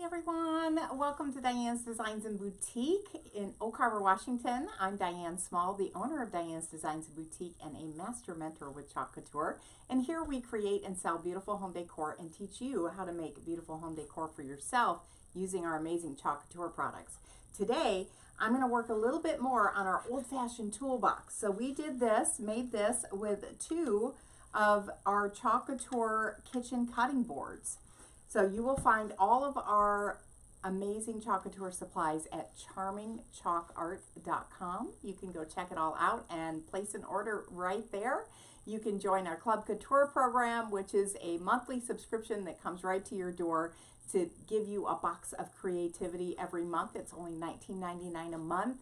everyone, welcome to Diane's Designs and Boutique in Oak Harbor, Washington. I'm Diane Small, the owner of Diane's Designs and Boutique and a master mentor with Chalk Couture. And here we create and sell beautiful home decor and teach you how to make beautiful home decor for yourself using our amazing Chalk Couture products. Today, I'm going to work a little bit more on our old-fashioned toolbox. So we did this, made this with two of our Chalk Couture kitchen cutting boards. So you will find all of our amazing Chalk Couture supplies at charmingchalkart.com. You can go check it all out and place an order right there. You can join our Club Couture program, which is a monthly subscription that comes right to your door to give you a box of creativity every month. It's only $19.99 a month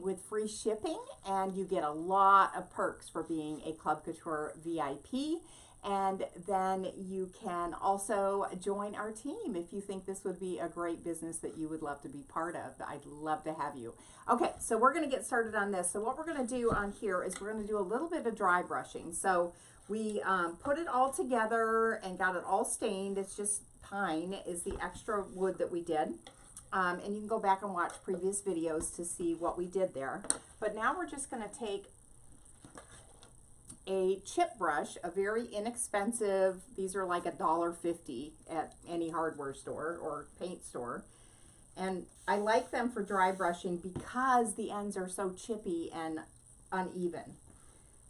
with free shipping, and you get a lot of perks for being a Club Couture VIP. And then you can also join our team if you think this would be a great business that you would love to be part of. I'd love to have you. Okay, so we're going to get started on this. So what we're going to do on here is we're going to do a little bit of dry brushing. So we put it all together and got it all stained. It's just pine is the extra wood that we did. And you can go back and watch previous videos to see what we did there. But now we're just going to take a chip brush, a very inexpensive, these are like $1.50 at any hardware store or paint store. And I like them for dry brushing because the ends are so chippy and uneven.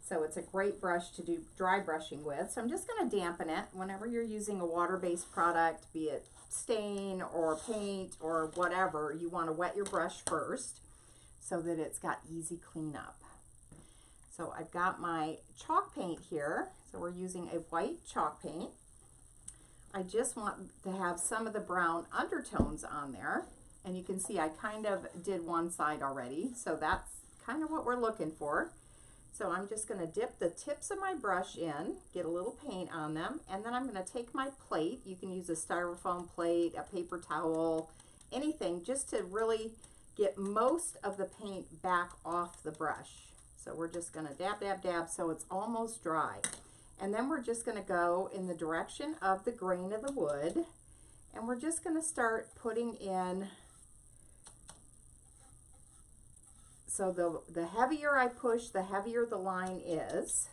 So it's a great brush to do dry brushing with. So I'm just going to dampen it. Whenever you're using a water-based product, be it stain or paint or whatever, you want to wet your brush first so that it's got easy cleanup. So I've got my chalk paint here. So we're using a white chalk paint. I just want to have some of the brown undertones on there. And you can see I kind of did one side already. So that's kind of what we're looking for. So I'm just going to dip the tips of my brush in, get a little paint on them, and then I'm going to take my plate. You can use a styrofoam plate, a paper towel, anything, just to really get most of the paint back off the brush. So we're just going to dab, dab, dab so it's almost dry. And then we're just going to go in the direction of the grain of the wood. And we're just going to start putting in, so the heavier I push, the heavier the line is.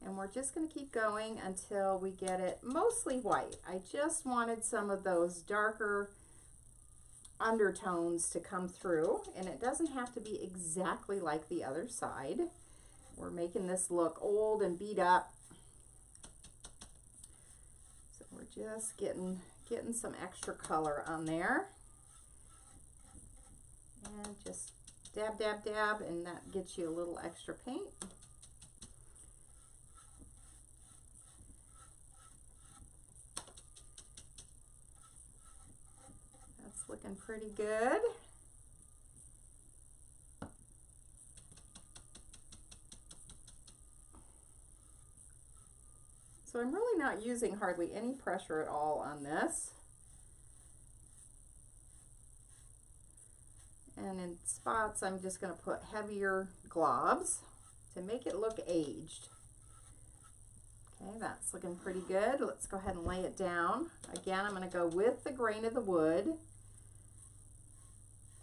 And we're just going to keep going until we get it mostly white. I just wanted some of those darker undertones to come through, and it doesn't have to be exactly like the other side. We're making this look old and beat up, so we're just getting some extra color on there, and just dab, dab, dab, and that gets you a little extra paint. Looking pretty good. So I'm really not using hardly any pressure at all on this. And in spots, I'm just going to put heavier globs to make it look aged. Okay, that's looking pretty good. Let's go ahead and lay it down. Again, I'm going to go with the grain of the wood.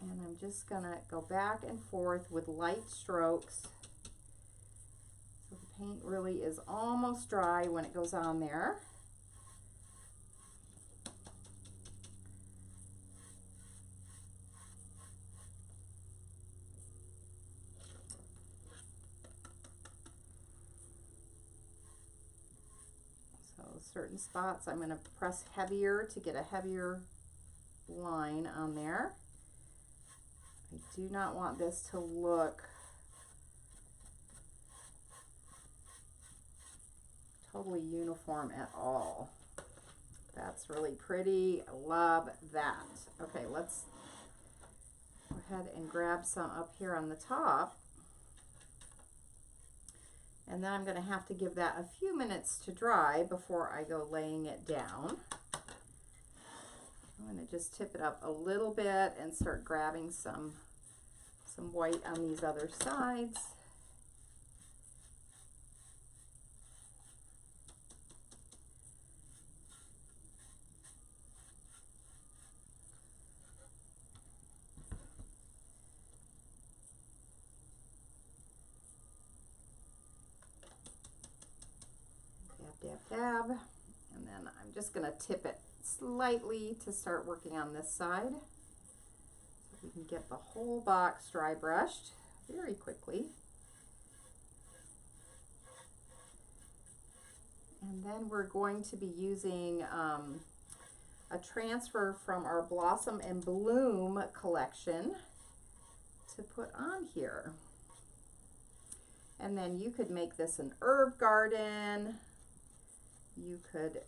And I'm just going to go back and forth with light strokes. So the paint really is almost dry when it goes on there. So certain spots I'm going to press heavier to get a heavier line on there. I do not want this to look totally uniform at all. That's really pretty. I love that. Okay, let's go ahead and grab some up here on the top. And then I'm going to have to give that a few minutes to dry before I go laying it down. I'm going to just tip it up a little bit and start grabbing some white on these other sides. dab, and then I'm just going to tip it slightly to start working on this side. So we can get the whole box dry brushed very quickly. And then we're going to be using a transfer from our Blossom and Bloom collection to put on here. And then you could make this an herb garden. You could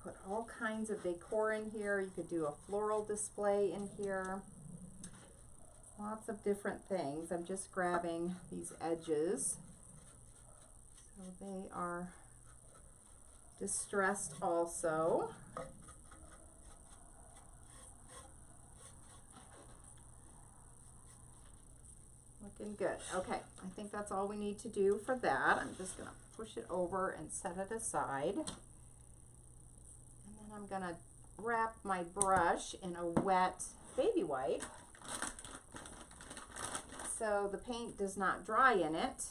put all kinds of decor in here. You could do a floral display in here. Lots of different things. I'm just grabbing these edges. So they are distressed also. Looking good. Okay, I think that's all we need to do for that. I'm just going to push it over and set it aside. And then I'm going to wrap my brush in a wet baby wipe so the paint does not dry in it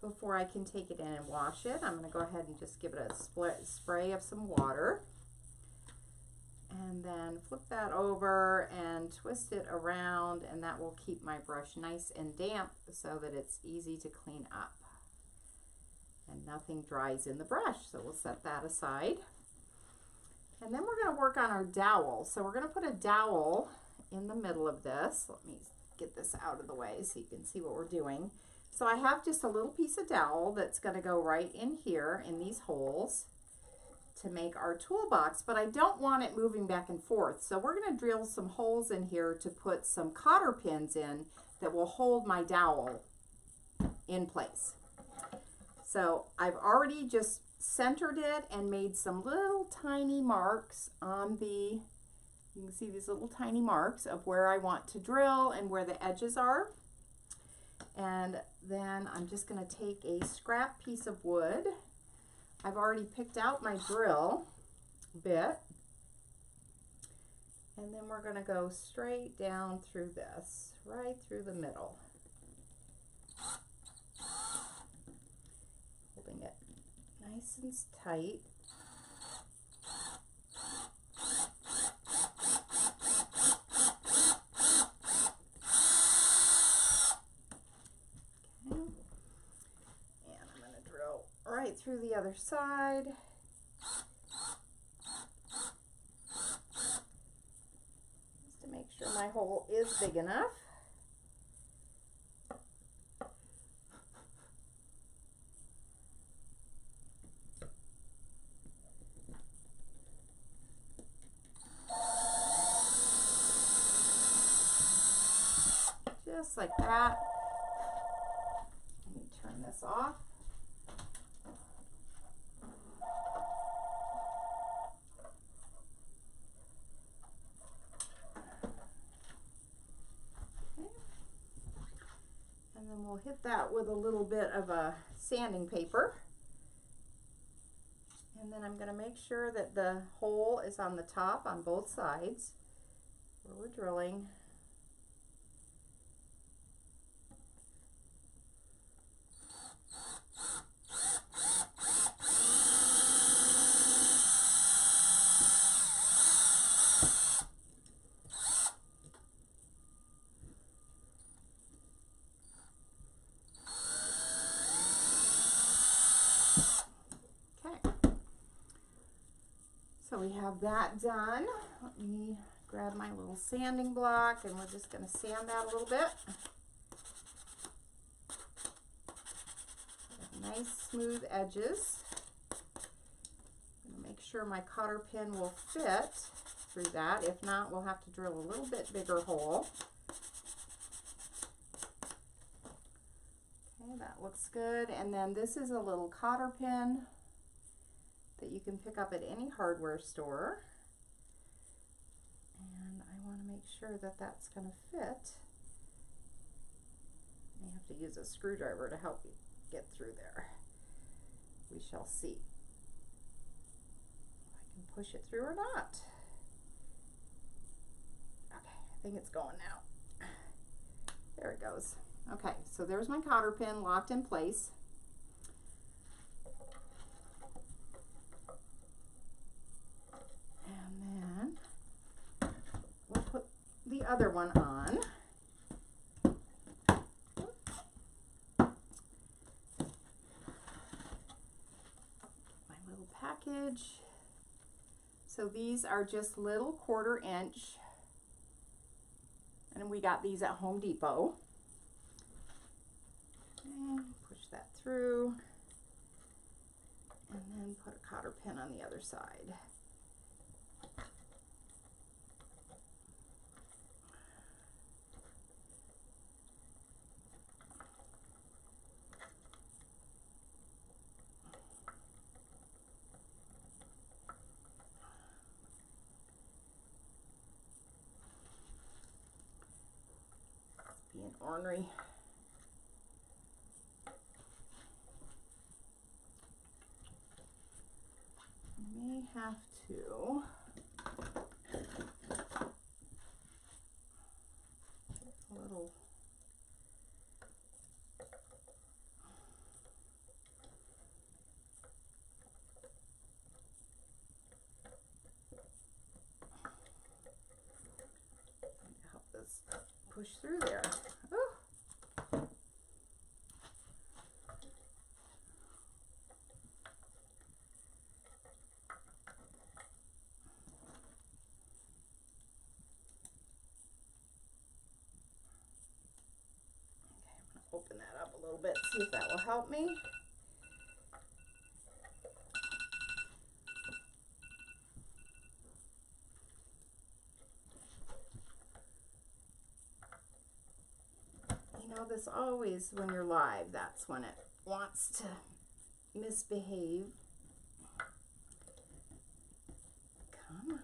before I can take it in and wash it. I'm going to go ahead and just give it a spray of some water. And then flip that over and twist it around, and that will keep my brush nice and damp so that it's easy to clean up. And nothing dries in the brush, so we'll set that aside. And then we're going to work on our dowel. So we're going to put a dowel in the middle of this. Let me get this out of the way so you can see what we're doing. So I have just a little piece of dowel that's going to go right in here in these holes to make our toolbox, but I don't want it moving back and forth. So we're going to drill some holes in here to put some cotter pins in that will hold my dowel in place. So I've already just centered it and made some little tiny marks on the, you can see these little tiny marks of where I want to drill and where the edges are. And then I'm just going to take a scrap piece of wood. I've already picked out my drill bit, and then we're going to go straight down through this, right through the middle, holding it nice and tight. Right through the other side. Just to make sure my hole is big enough. Just like that. Let me turn this off. And then we'll hit that with a little bit of a sanding paper. And then I'm going to make sure that the hole is on the top on both sides where we're drilling. So we have that done. Let me grab my little sanding block, and we're just going to sand that a little bit. Nice smooth edges. I'm going to make sure my cotter pin will fit through that. If not, we'll have to drill a little bit bigger hole. Okay, that looks good. And then this is a little cotter pin that you can pick up at any hardware store. And I want to make sure that that's going to fit. You have to use a screwdriver to help you get through there. We shall see if I can push it through or not. Okay, I think it's going now. There it goes. Okay, so there's my cotter pin locked in place. other one on. My little package. So these are just little 1/4 inch, and we got these at Home Depot. Okay, push that through, and then put a cotter pin on the other side. Being ornery. May have to a little help this push through there. Ooh. Open that up a little bit, see if that will help me. You know, this always, when you're live, that's when it wants to misbehave. Come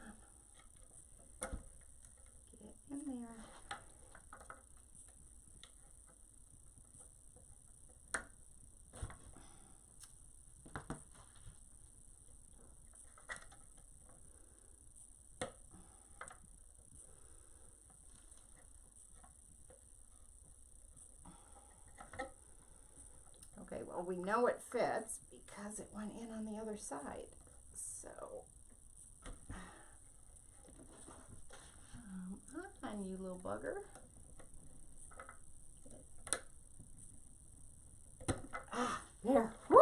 on. Get in there. Okay, well, we know it fits because it went in on the other side. So, on you little bugger. Ah, there. Woo!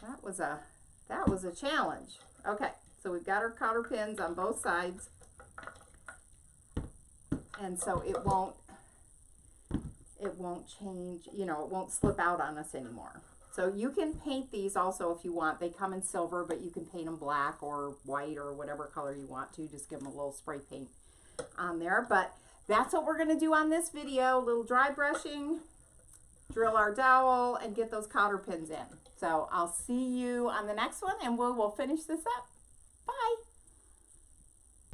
That was a challenge. Okay, so we've got our cotter pins on both sides, and so it won't change, you know, it won't slip out on us anymore. So you can paint these also if you want. They come in silver, but you can paint them black or white or whatever color you want to. Just give them a little spray paint on there. But that's what we're going to do on this video. A little dry brushing, drill our dowel, and get those cotter pins in. So I'll see you on the next one, and we'll finish this up. Bye.